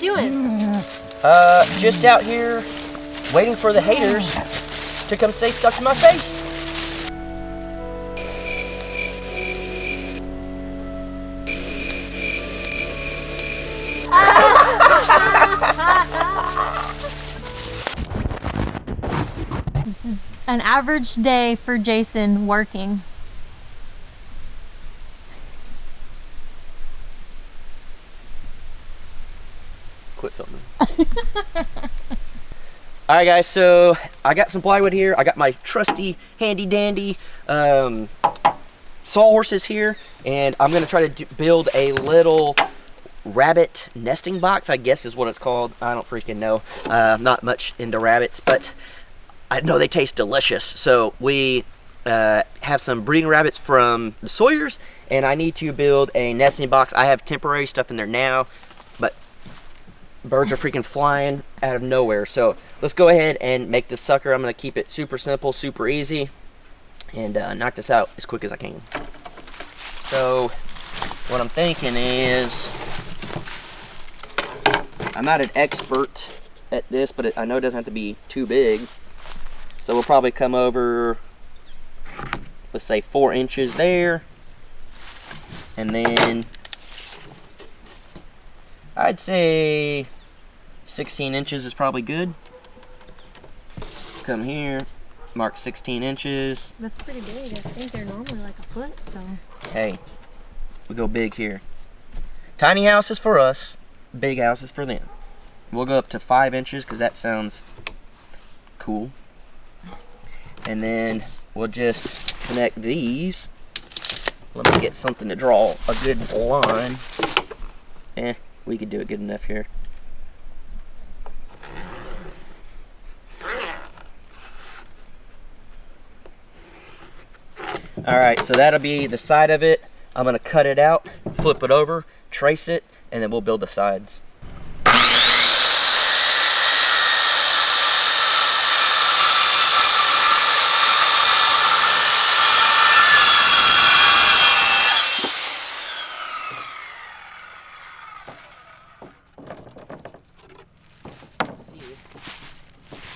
doing? Just out here waiting for the haters to come say stuff to my face. This is an average day for Jason working. Quit filming. Alright guys, so I got some plywood here. I got my trusty handy dandy sawhorses here, and I'm gonna try to build a little rabbit nesting box, I guess is what it's called. I don't freaking know. I'm not much into rabbits, but I know they taste delicious. So we have some breeding rabbits from the Sawyers, and I need to build a nesting box. I have temporary stuff in there now, but birds are freaking flying out of nowhere. So let's go ahead and make this sucker. I'm gonna keep it super simple, super easy, and knock this out as quick as I can. So what I'm thinking is, I'm not an expert at this, but I know it doesn't have to be too big. So we'll probably come over, let's say 4 inches there, and then I'd say 16 inches is probably good. Come here, mark 16 inches. That's pretty big. I think they're normally like a foot, so. Hey, we go big here. Tiny house is for us, big house is for them. We'll go up to 5 inches because that sounds cool. And then we'll just connect these. Let me get something to draw a good line. We could do it good enough here. Alright, so that'll be the side of it. I'm going to cut it out, flip it over, trace it, and then we'll build the sides.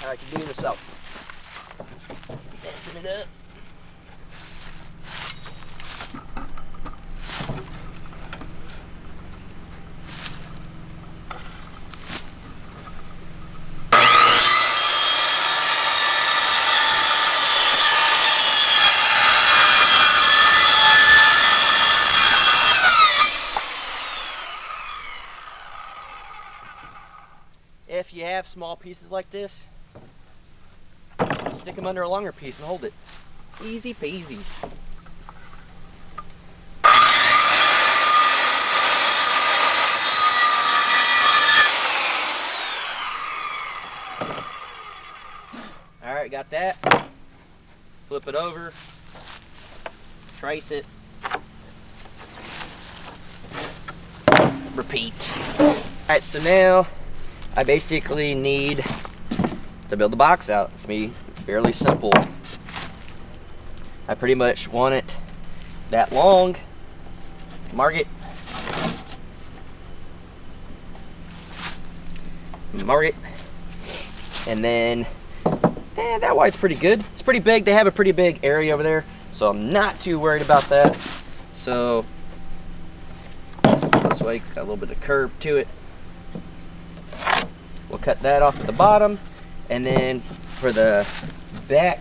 I can do this without messing it up. If you have small pieces like this, stick them under a longer piece and hold it. Easy peasy. Alright, got that. Flip it over. Trace it. Repeat. Alright, so now I basically need to build the box out. It's gonna be fairly simple. I pretty much want it that long. Mark it. Mark it. And then, that wide's pretty good. It's pretty big. They have a pretty big area over there, so I'm not too worried about that. So this way, it's got a little bit of curve to it. We'll cut that off at the bottom, and then for the back,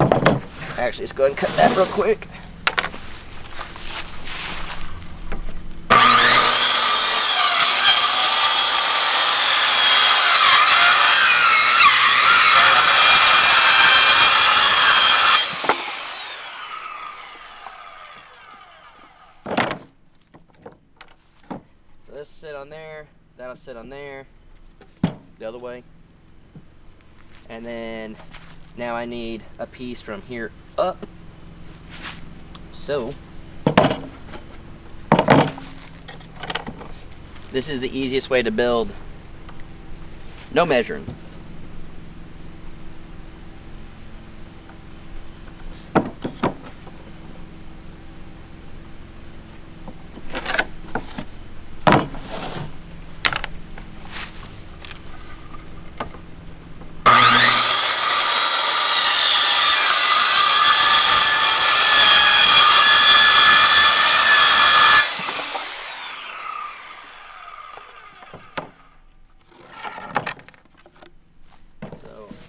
actually let's go ahead and cut that real quick. So this sit on there, that'll sit on there. The other way, and then now I need a piece from here up. So this is the easiest way to build. No measuring.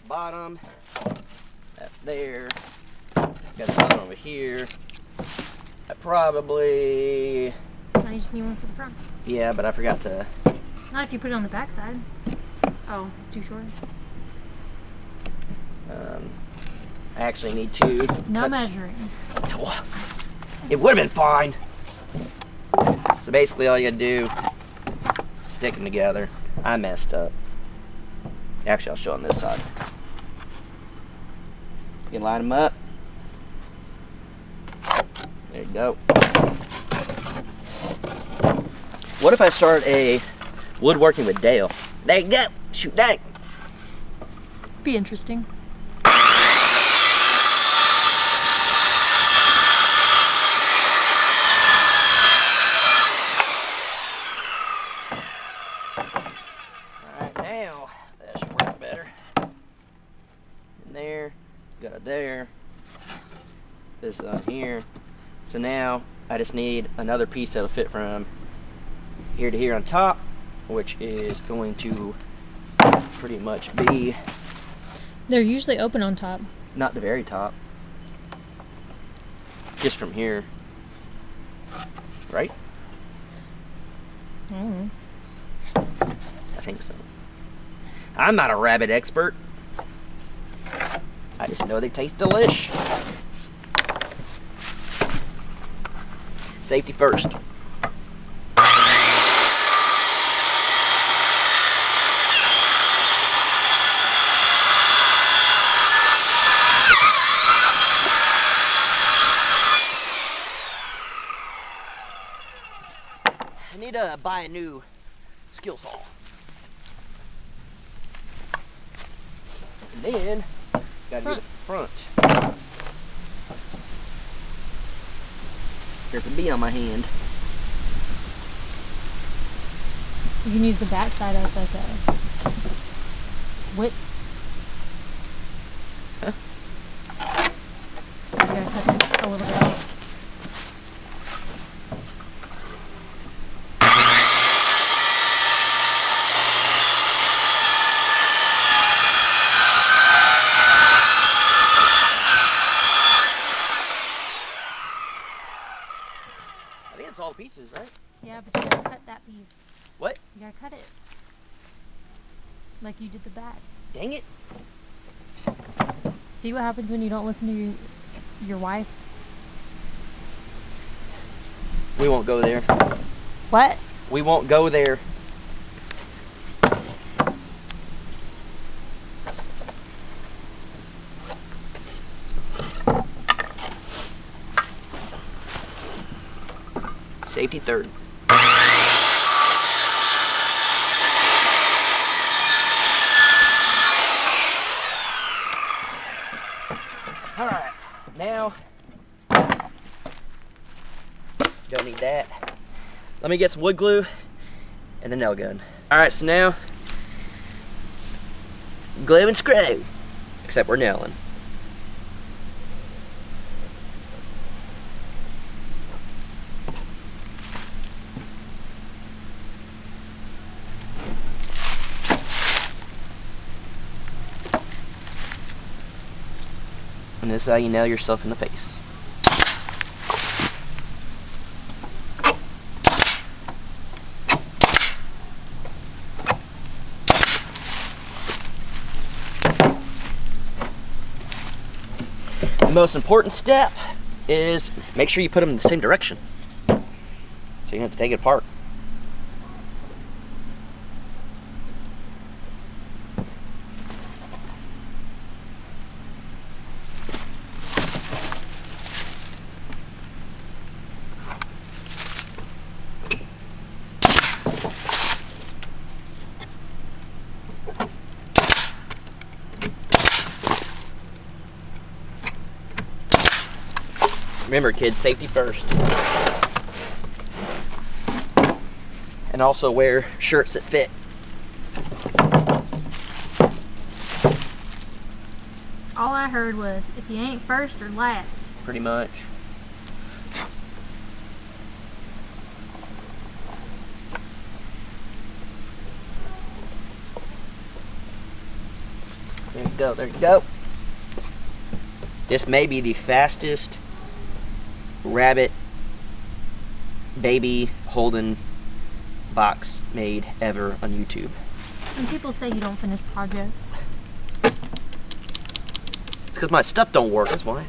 bottom. That's there. Got another one over here. I probably... Now you just need one for the front. Yeah, but I forgot to... Not if you put it on the back side. Oh, it's too short. I actually need to... No measuring. It would have been fine. So basically all you gotta do, stick them together. I messed up. Actually, I'll show on this side. You can line them up. There you go. What if I start a woodworking with Dale? There you go. Shoot that. Be interesting. Alright, now that should work better. In there, got it there. This on here. So now I just need another piece that'll fit from here to here on top, which is going to pretty much be... They're usually open on top. Not the very top. Just from here. Right? Mm. I think so. I'm not a rabbit expert. I just know they taste delish. Safety first. I need to buy a new skill saw. And then, gotta do the front. There's a bee on my hand. You can use the back side as like a whip. Huh? You gotta cut this a little bit out. I think it's all pieces, right? Yeah, but you gotta cut that piece. What? You gotta cut it. Like you did the back. Dang it. See what happens when you don't listen to your wife? We won't go there. What? We won't go there. Safety third. All right, now, don't need that. Let me get some wood glue and the nail gun. All right, so now, glue and screw, except we're nailing. And this is how you nail yourself in the face. The most important step is make sure you put them in the same direction, so you don't have to take it apart. Remember, kids, safety first. And also wear shirts that fit. All I heard was, if you ain't first or last. Pretty much. There you go, there you go. This may be the fastest rabbit baby holding box made ever on YouTube. When people say you don't finish projects. It's because my stuff don't work, that's why.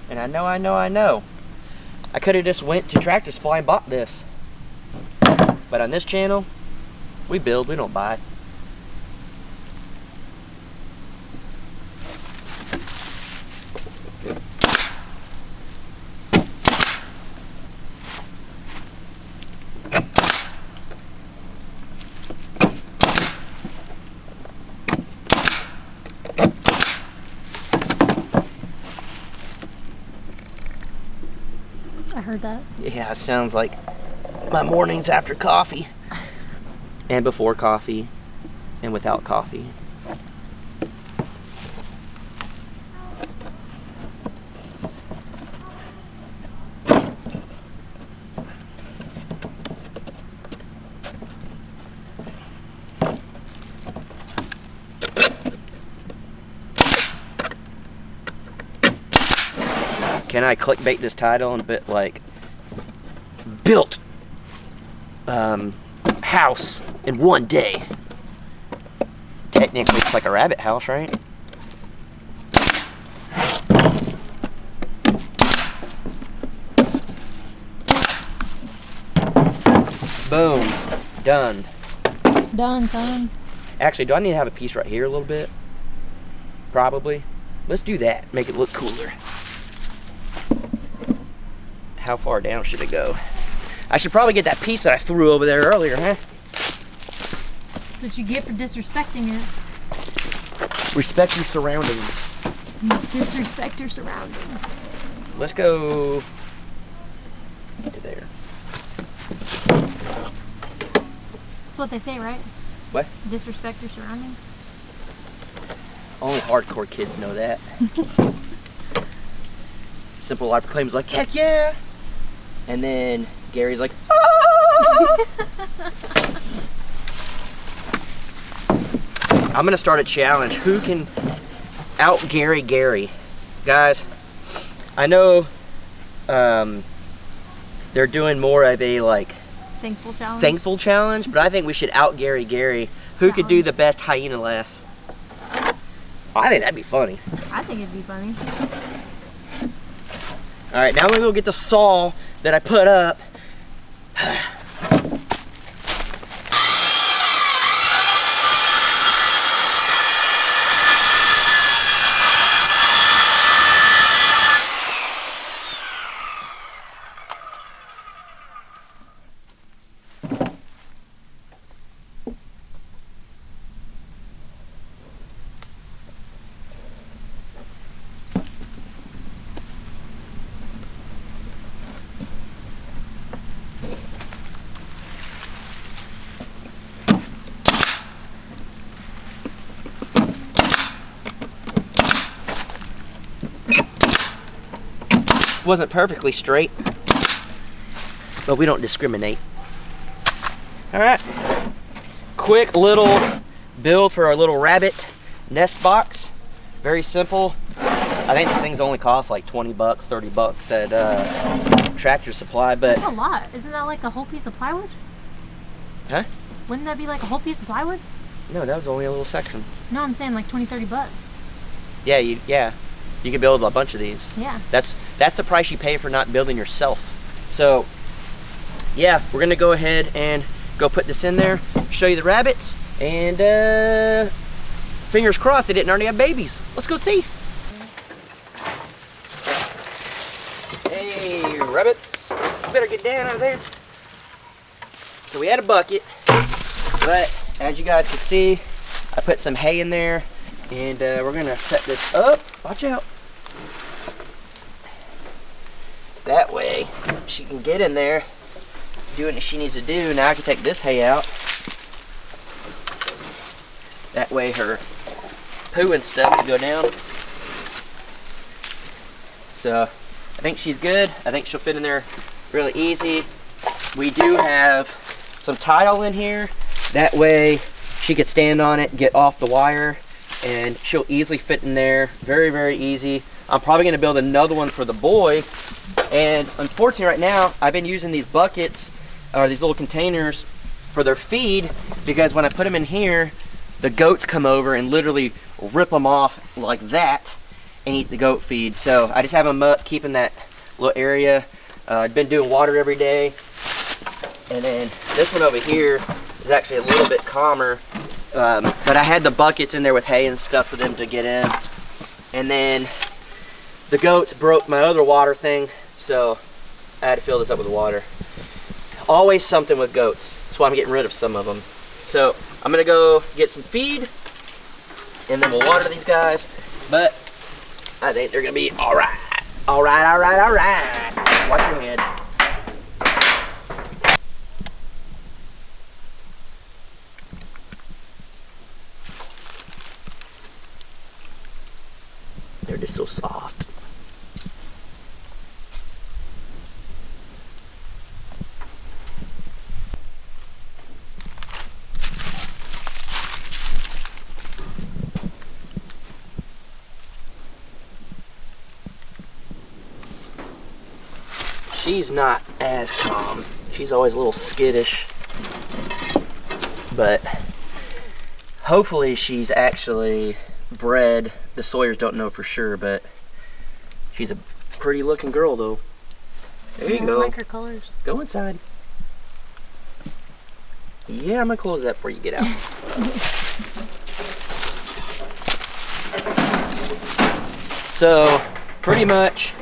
And I know. I could have just went to Tractor Supply and bought this. But on this channel, we build, we don't buy. I heard that. Yeah, it sounds like my mornings after coffee. And before coffee. And without coffee. Can I clickbait this title and bit like built house in one day? Technically it's like a rabbit house, right? Boom. Done. Done, son. Actually, do I need to have a piece right here a little bit? Probably. Let's do that. Make it look cooler. How far down should it go? I should probably get that piece that I threw over there earlier, huh? That's what you get for disrespecting it. Respect your surroundings. Disrespect your surroundings. Let's go to there. That's what they say, right? What? Disrespect your surroundings. Only hardcore kids know that. Simple Life Proclaim's like, heck yeah! And then Gary's like, ah! I'm gonna start a challenge. Who can out Gary? Guys, I know they're doing more of a like thankful challenge, but I think we should out Gary. Who could do the best hyena laugh? I think that'd be funny. I think it'd be funny. All right, now I'm gonna go get the saw that I put up. Wasn't perfectly straight, but we don't discriminate. All right, quick little build for our little rabbit nest box. Very simple. I think this thing's only cost like 20 bucks, 30 bucks at Tractor Supply, but that's a lot. Isn't that like a whole piece of plywood? Huh? Wouldn't that be like a whole piece of plywood? No, that was only a little section. No, I'm saying like 20, 30 bucks. Yeah, you could build a bunch of these. Yeah. That's the price you pay for not building yourself. So, yeah, we're gonna go ahead and go put this in there, show you the rabbits, and fingers crossed they didn't already have babies. Let's go see. Hey, rabbits, better get down out of there. so we had a bucket, but as you guys can see, I put some hay in there, and we're gonna set this up. Watch out. That way, she can get in there, do what she needs to do. Now I can take this hay out. That way her poo and stuff can go down. So I think she's good. I think she'll fit in there really easy. We do have some tile in here. That way she could stand on it, get off the wire, and she'll easily fit in there. Very, very easy. I'm probably gonna build another one for the boy. And unfortunately right now, I've been using these buckets, or these little containers, for their feed, because when I put them in here, the goats come over and literally rip them off like that and eat the goat feed. So I just have them up, keeping that little area. I've been doing water every day. And then this one over here is actually a little bit calmer. But I had the buckets in there with hay and stuff for them to get in. And then the goats broke my other water thing, so I had to fill this up with water. Always something with goats. That's why I'm getting rid of some of them. So I'm gonna go get some feed, and then we'll water these guys. But I think they're gonna be all right. All right, all right, all right. Watch your head. They're just so soft. She's not as calm. She's always a little skittish. But hopefully she's actually bred. The Sawyers don't know for sure, but she's a pretty looking girl though. There you go. I like her colors. Go inside. Yeah, I'm gonna close that before you get out. So pretty much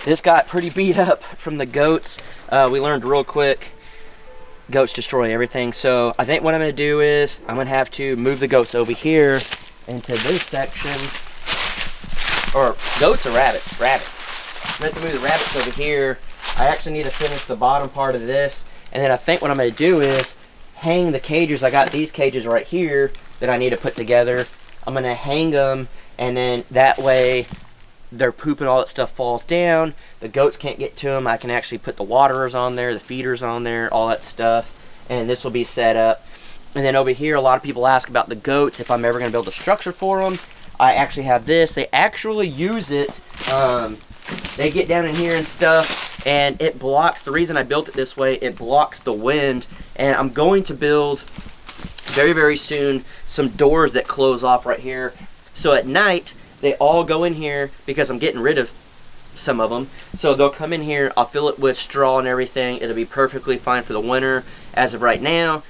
this got pretty beat up from the goats. We learned real quick, goats destroy everything. So I think what I'm gonna do is I'm gonna have to move the goats over here into this section. Or goats or rabbits? Rabbits. I'm gonna have to move the rabbits over here. I actually need to finish the bottom part of this. And then I think what I'm gonna do is hang the cages. I got these cages right here that I need to put together. I'm gonna hang them, and then that way their poop and all that stuff falls down. The goats can't get to them. I can actually put the waterers on there, the feeders on there, all that stuff. And this will be set up. And then over here, a lot of people ask about the goats, if I'm ever going to build a structure for them. I actually have this. They actually use it. They get down in here and stuff, and it blocks, the reason I built it this way, it blocks the wind. And I'm going to build, very, very soon, some doors that close off right here. So at night, they all go in here because I'm getting rid of some of them. So they'll come in here, I'll fill it with straw and everything. It'll be perfectly fine for the winter. As of right now,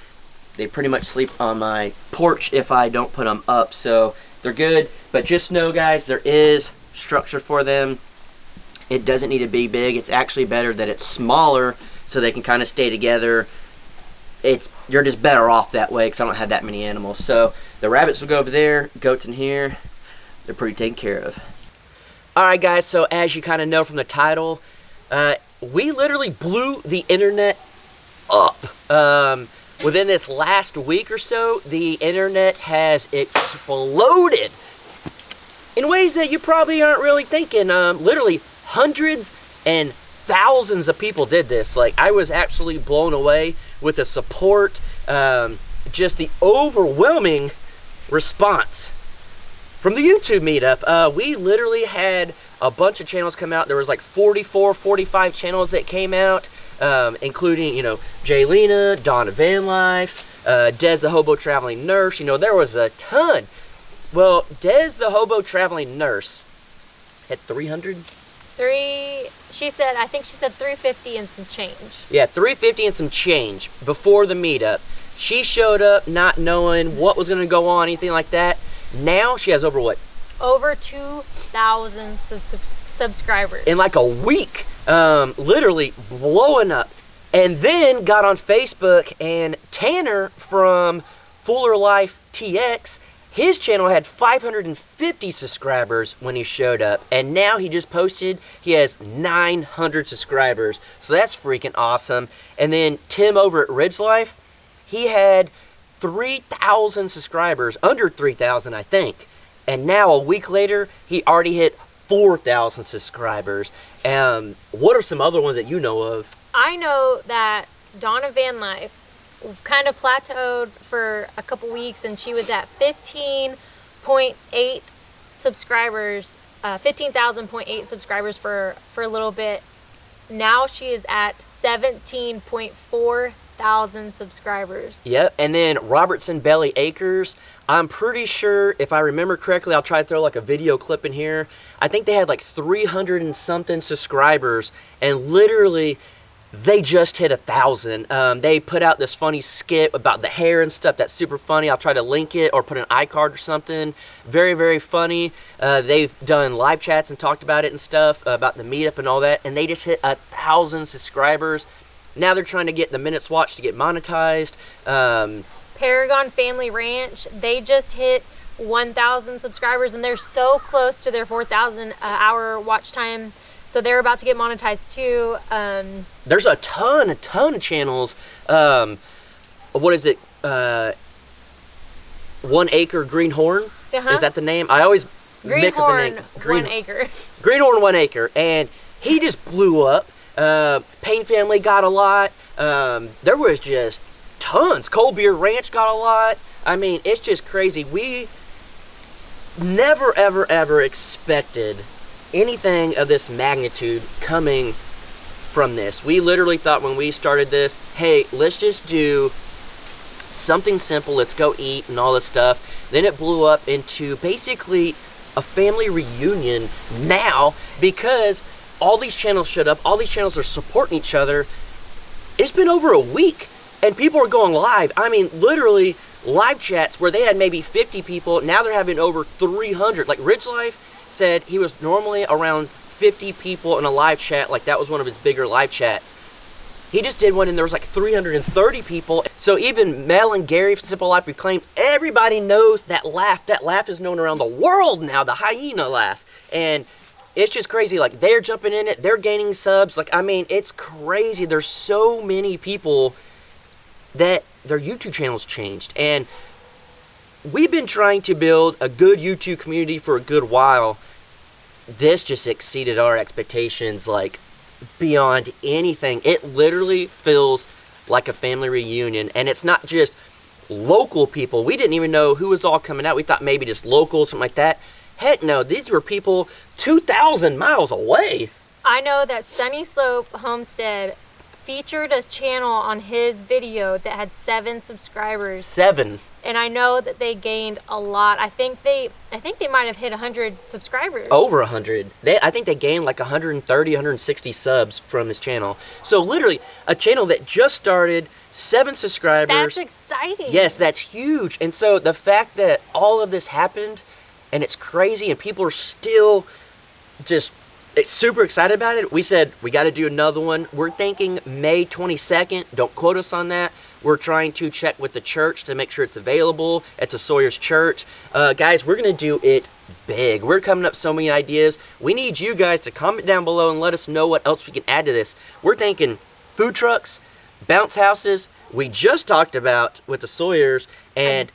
they pretty much sleep on my porch if I don't put them up. So they're good, but just know guys, there is structure for them. It doesn't need to be big. It's actually better that it's smaller so they can kind of stay together. You're just better off that way because I don't have that many animals. So the rabbits will go over there, goats in here. They're pretty taken care of. Alright guys, so as you kind of know from the title, we literally blew the internet up. Within this last week or so, the internet has exploded in ways that you probably aren't really thinking. Literally hundreds and thousands of people did this. Like, I was absolutely blown away with the support, just the overwhelming response from the YouTube meetup. We literally had a bunch of channels come out. There was like 44, 45 channels that came out, including, you know, Jaylena, Donna Van Life, Des the Hobo Traveling Nurse. You know, there was a ton. Well, Des the Hobo Traveling Nurse had 300? I think she said 350 and some change. Yeah, 350 and some change before the meetup. She showed up not knowing what was going to go on, anything like that. Now she has over what? Over 2,000 subscribers. In like a week. Literally blowing up. And then got on Facebook, and Tanner from Fuller Life TX, his channel had 550 subscribers when he showed up, and now he just posted he has 900 subscribers. So that's freaking awesome. And then Tim over at Ridge Life, he had 3,000 subscribers, under 3,000 I think. And now a week later, he already hit 4,000 subscribers. What are some other ones that you know of? I know that Donna Van Life kind of plateaued for a couple weeks, and she was at 15.8 subscribers, 15,000.8 subscribers for a little bit. Now she is at 17.4 thousand subscribers. Yep. And then Robertson Belly Acres, I'm pretty sure, if I remember correctly, I'll try to throw like a video clip in here. I think they had like 300 and something subscribers, and literally they just hit 1,000. They put out this funny skit about the hair and stuff that's super funny. I'll try to link it or put an iCard or something. Very, very funny. They've done live chats and talked about it and stuff, about the meetup and all that, and they just hit 1,000 subscribers. Now they're trying to get the minutes watched to get monetized. Paragon Family Ranch, they just hit 1,000 subscribers, and they're so close to their 4,000 hour watch time. So they're about to get monetized too. There's a ton of channels. What is it? 1 Acre Greenhorn? Is that the name? I always mix up the name. 1 Acre. Greenhorn 1 Acre. And he just blew up. Payne Family got a lot. There was just tons. Cold Beer Ranch got a lot. I mean, it's just crazy. We never, ever, ever expected anything of this magnitude coming from this. We literally thought when we started this, hey, let's just do something simple, let's go eat and all this stuff. Then it blew up into basically a family reunion now, because all these channels showed up, all these channels are supporting each other. It's been over a week and people are going live. I mean, literally live chats where they had maybe 50 people, now they're having over 300. Like Ridge Life said he was normally around 50 people in a live chat, like that was one of his bigger live chats. He just did one and there was like 330 people. So even Mel and Gary from Simple Life Reclaimed, everybody knows that laugh. That laugh is known around the world now, the hyena laugh. And it's just crazy, like they're jumping in it, they're gaining subs. Like, I mean, it's crazy. There's so many people that their YouTube channels changed. And we've been trying to build a good YouTube community for a good while. This just exceeded our expectations, like beyond anything. It literally feels like a family reunion, and it's not just local people. We didn't even know who was all coming out. We thought maybe just local, something like that. Heck no, these were people 2,000 miles away. I know that Sunny Slope Homestead featured a channel on his video that had 7 subscribers. 7. And I know that they gained a lot. I think they might have hit 100 subscribers. Over 100. I think they gained like 130, 160 subs from his channel. So literally, a channel that just started, 7 subscribers. That's exciting. Yes, that's huge. And so the fact that all of this happened, and it's crazy, and people are still just super excited about it. We said, we got to do another one. We're thinking May 22nd. Don't quote us on that. We're trying to check with the church to make sure it's available at the Sawyer's church. Guys, we're going to do it big. We're coming up with so many ideas. We need you guys to comment down below and let us know what else we can add to this. We're thinking food trucks, bounce houses. We just talked about with the Sawyers, and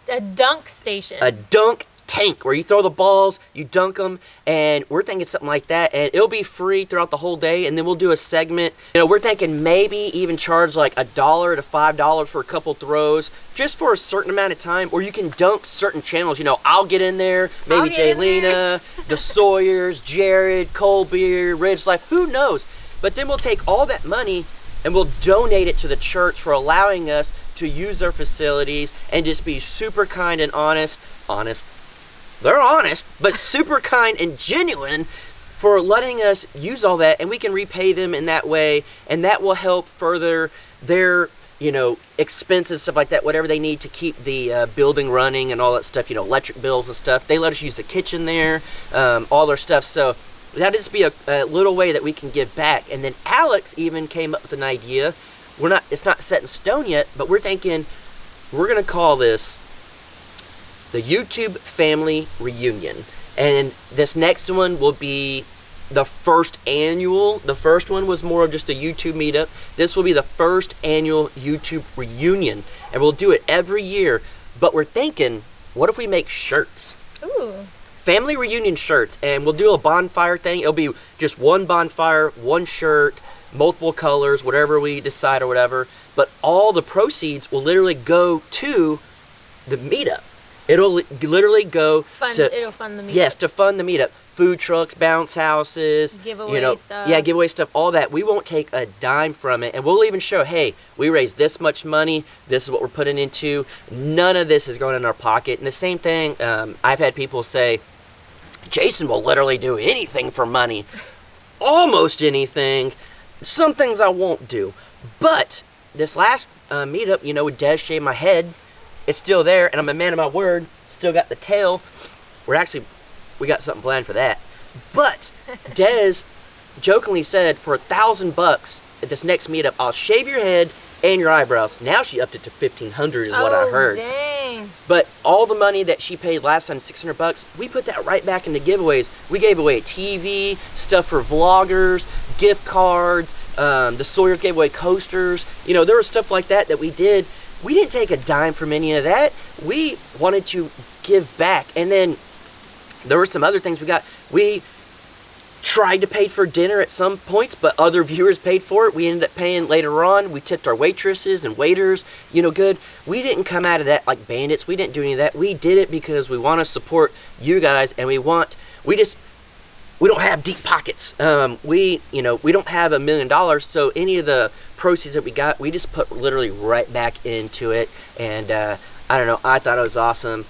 a dunk station. A dunk tank where you throw the balls, you dunk them, and we're thinking something like that, and it'll be free throughout the whole day. And then we'll do a segment, you know, we're thinking maybe even charge like $1 to $5 for a couple throws, just for a certain amount of time, or you can dunk certain channels. You know, I'll get in there, maybe Jaylena, the Sawyers, Jared, Colby, Ridge Life, who knows. But then we'll take all that money and we'll donate it to the church for allowing us to use their facilities and just be super kind and honest. They're honest, but super kind and genuine for letting us use all that, and we can repay them in that way, and that will help further their, you know, expenses, stuff like that, whatever they need to keep the building running and all that stuff, you know, electric bills and stuff. They let us use the kitchen there, all their stuff. So that'd just be a little way that we can give back. And then Alex even came up with an idea. It's not set in stone yet, but we're thinking we're going to call this the YouTube Family Reunion. And this next one will be the first annual. The first one was more of just a YouTube meetup. This will be the first annual YouTube reunion. And we'll do it every year. But we're thinking, what if we make shirts? Ooh. Family reunion shirts. And we'll do a bonfire thing. It'll be just one bonfire, one shirt, multiple colors, whatever we decide or whatever. But all the proceeds will literally go to the meetup. It'll literally go It'll fund the meetup. Yes, to fund the meetup. Food trucks, bounce houses, giveaway stuff. Yeah, giveaway stuff, all that. We won't take a dime from it. And we'll even show, hey, we raised this much money. This is what we're putting into. None of this is going in our pocket. And the same thing, I've had people say, Jason will literally do anything for money. Almost anything. Some things I won't do. But this last meetup, with Des shaved my head, it's still there, and I'm a man of my word. Still got the tail. We got something planned for that. But Des jokingly said, for $1,000 at this next meetup, I'll shave your head and your eyebrows. Now she upped it to $1,500 is what I heard. Dang. But all the money that she paid last time, $600, we put that right back into giveaways. We gave away a TV, stuff for vloggers, gift cards. The Sawyers gave away coasters. There was stuff like that we did. We didn't take a dime from any of that. We wanted to give back. And then there were some other things we got. We tried to pay for dinner at some points, but other viewers paid for it. We ended up paying later on. We tipped our waitresses and waiters, good. We didn't come out of that like bandits. We didn't do any of that. We did it because we want to support you guys, and we don't have deep pockets. We don't have $1 million, so any of the proceeds that we got, we just put literally right back into it. And I don't know, I thought it was awesome.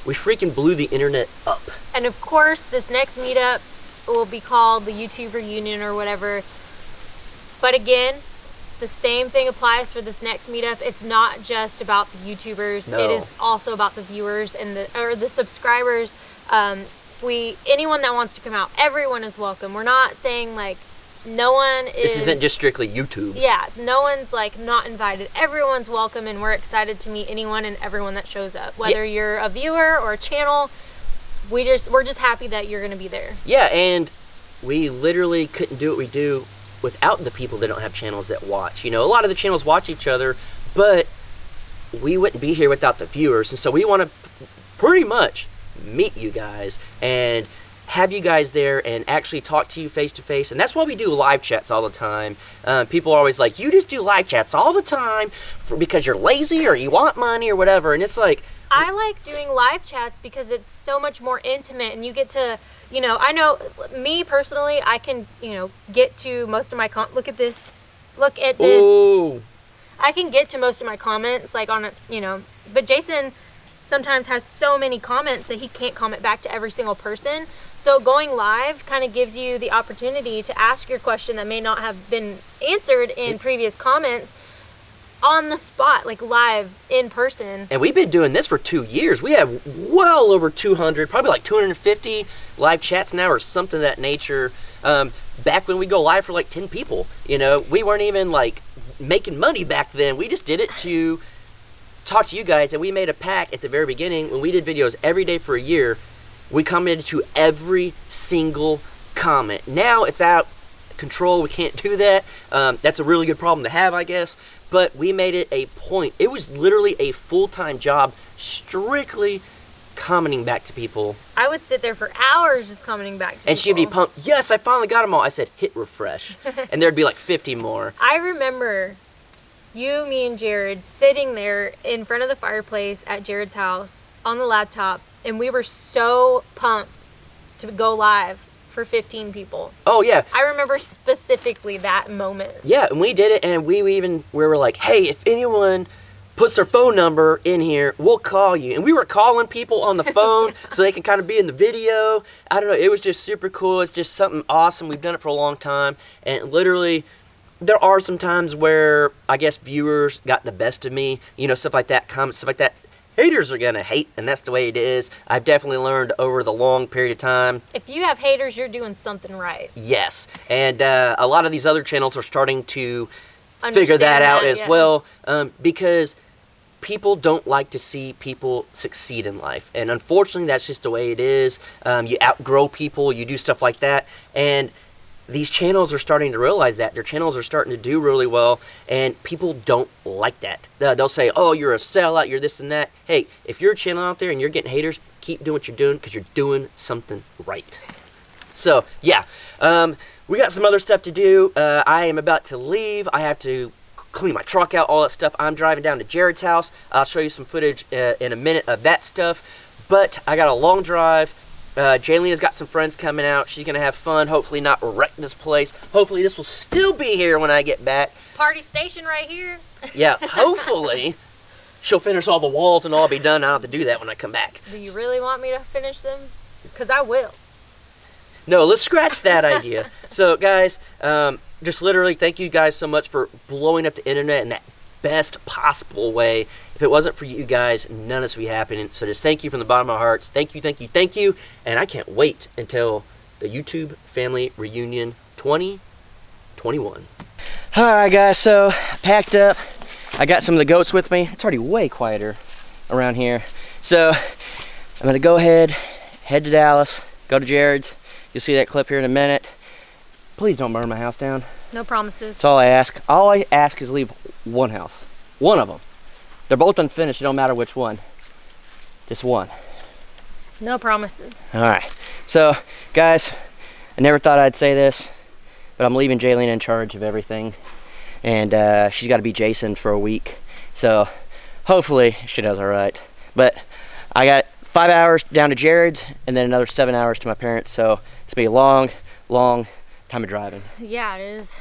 We freaking blew the internet up. And of course, this next meetup will be called the YouTube Reunion or whatever. But again, the same thing applies for this next meetup. It's not just about the YouTubers. No. It is also about the viewers and the subscribers. Anyone that wants to come out, everyone is welcome. We're not saying no one is... This isn't just strictly YouTube. Yeah, no one's not invited. Everyone's welcome, and we're excited to meet anyone and everyone that shows up. Whether you're a viewer or a channel, we're just happy that you're going to be there. Yeah, and we literally couldn't do what we do without the people that don't have channels that watch. A lot of the channels watch each other, but we wouldn't be here without the viewers. And so we want to pretty much meet you guys and have you guys there and actually talk to you face to face. And that's why we do live chats all the time. People are always like, you just do live chats all the time because you're lazy or you want money or whatever. And it's like, I like doing live chats because it's so much more intimate, and you get to, I know me personally, I can, get to most of my look at this. Ooh. I can get to most of my comments but Jason sometimes has so many comments that he can't comment back to every single person. So going live kind of gives you the opportunity to ask your question that may not have been answered in previous comments on the spot, live in person. And we've been doing this for 2 years. We have well over 200, probably 250 live chats now or something of that nature. Back when we go live for 10 people, we weren't even making money back then. We just did it to talk to you guys, and we made a pact at the very beginning when we did videos every day for a year. We commented to every single comment. Now it's out of control. We can't do that. That's a really good problem to have, I guess. But we made it a point. It was literally a full-time job, strictly commenting back to people. I would sit there for hours just commenting back to people. And she'd be pumped. Yes, I finally got them all. I said, hit refresh. And there'd be 50 more. I remember you, me, and Jared sitting there in front of the fireplace at Jared's house on the laptop, and we were so pumped to go live for 15 people. Oh, yeah. I remember specifically that moment. Yeah, and we did it, and we were like, hey, if anyone puts their phone number in here, we'll call you. And we were calling people on the phone so they can kind of be in the video. I don't know, it was just super cool. It's just something awesome. We've done it for a long time, and literally, there are some times where I guess viewers got the best of me, stuff like that, comments, stuff like that. haters are gonna hate, and that's the way it is. I've definitely learned over the long period of time. If you have haters, you're doing something right. Yes, and a lot of these other channels are starting to figure that out as well, because people don't like to see people succeed in life, and unfortunately that's just the way it is. You outgrow people, you do stuff like that, and these channels are starting to realize that. Their channels are starting to do really well, and people don't like that. They'll say, oh, you're a sellout, you're this and that. Hey, if you're a channel out there and you're getting haters, keep doing what you're doing, because you're doing something right. So yeah, we got some other stuff to do. I am about to leave. I have to clean my truck out, all that stuff. I'm driving down to Jared's house. I'll show you some footage in a minute of that stuff. But I got a long drive. Jaylena's got some friends coming out. She's going to have fun, hopefully not wreck this place. Hopefully this will still be here when I get back. Party station right here. Yeah, hopefully she'll finish all the walls and all be done. I'll have to do that when I come back. Do you really want me to finish them? Because I will. No, let's scratch that idea. So guys, just literally thank you guys so much for blowing up the internet in that best possible way. If it wasn't for you guys, none of this would be happening. So just thank you from the bottom of my heart. Thank you, thank you, thank you. And I can't wait until the YouTube Family Reunion 2021. All right, guys, so packed up. I got some of the goats with me. It's already way quieter around here. So I'm gonna go ahead, head to Dallas, go to Jared's. You'll see that clip here in a minute. Please don't burn my house down. No promises. That's all I ask. All I ask is leave one house. One of them. They're both unfinished. It don't matter which one. Just one. No promises. All right. So, guys, I never thought I'd say this, but I'm leaving Jaylena in charge of everything. And she's got to be Jason for a week. So, hopefully, she does all right. But I got 5 hours down to Jared's and then another 7 hours to my parents. So, it's going to be a long, long time of driving. Yeah, it is.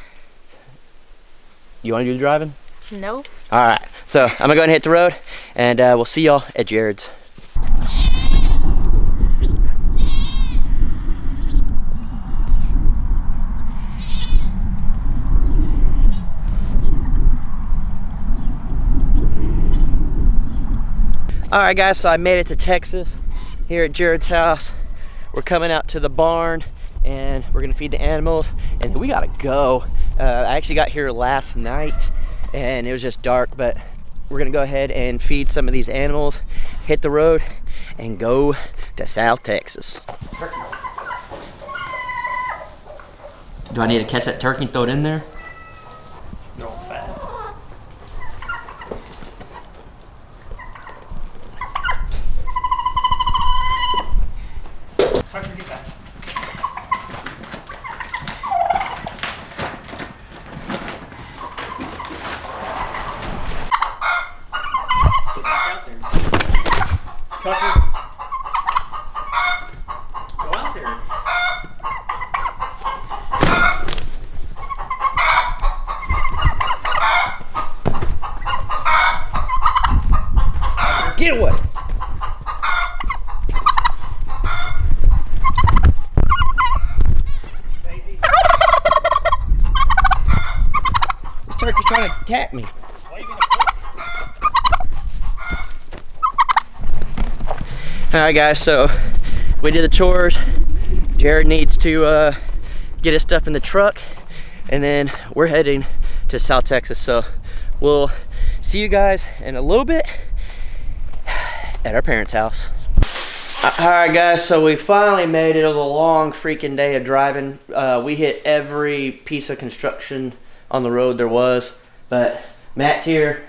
You want to do the driving? No. All right. So, I'm going to go ahead and hit the road, and we'll see y'all at Jared's. All right, guys, so I made it to Texas here at Jared's house. We're coming out to the barn and we're gonna feed the animals, and we gotta go. I actually got here last night and it was just dark, but we're gonna go ahead and feed some of these animals, hit the road, and go to South Texas. Do I need to catch that turkey and throw it in there? No, fat. Crocker, get back. Get back out there. Crocker. Go out there. Get away! This turkey's trying to attack me. Alright guys, so we did the chores. Jared needs to get his stuff in the truck, and then we're heading to South Texas. So we'll see you guys in a little bit at our parents' house. Alright guys, so we finally made it. It was a long freaking day of driving. We hit every piece of construction on the road there was, but Matt's here.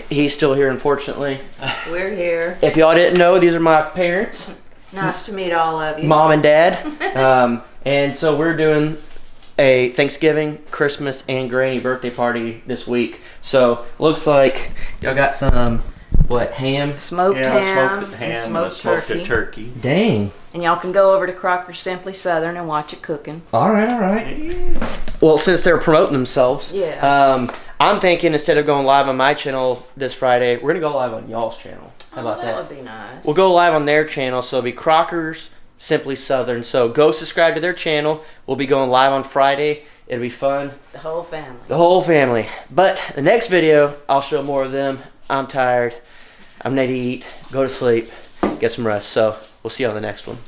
He's still here, unfortunately. We're here. If y'all didn't know, these are my parents. Nice to meet all of you. Mom and Dad. And so we're doing a Thanksgiving, Christmas, and granny birthday party this week. So looks like y'all got some, what, ham? Smoked Yeah, ham, smoked ham and and smoked smoked turkey. turkey. Dang. And y'all can go over to Crocker's Simply Southern and watch it cooking. All right, all right. Well, since they're promoting themselves, Yes. I'm thinking instead of going live on my channel this Friday, we're gonna go live on y'all's channel. How about that? that? Would be nice. We'll go live on their channel, so it'll be Crockers Simply Southern. So go subscribe to their channel. We'll be going live on Friday. It'll be fun. The whole family. The whole family. But the next video, I'll show more of them. I'm tired. I'm ready to eat, go to sleep, get some rest. So we'll see you on the next one.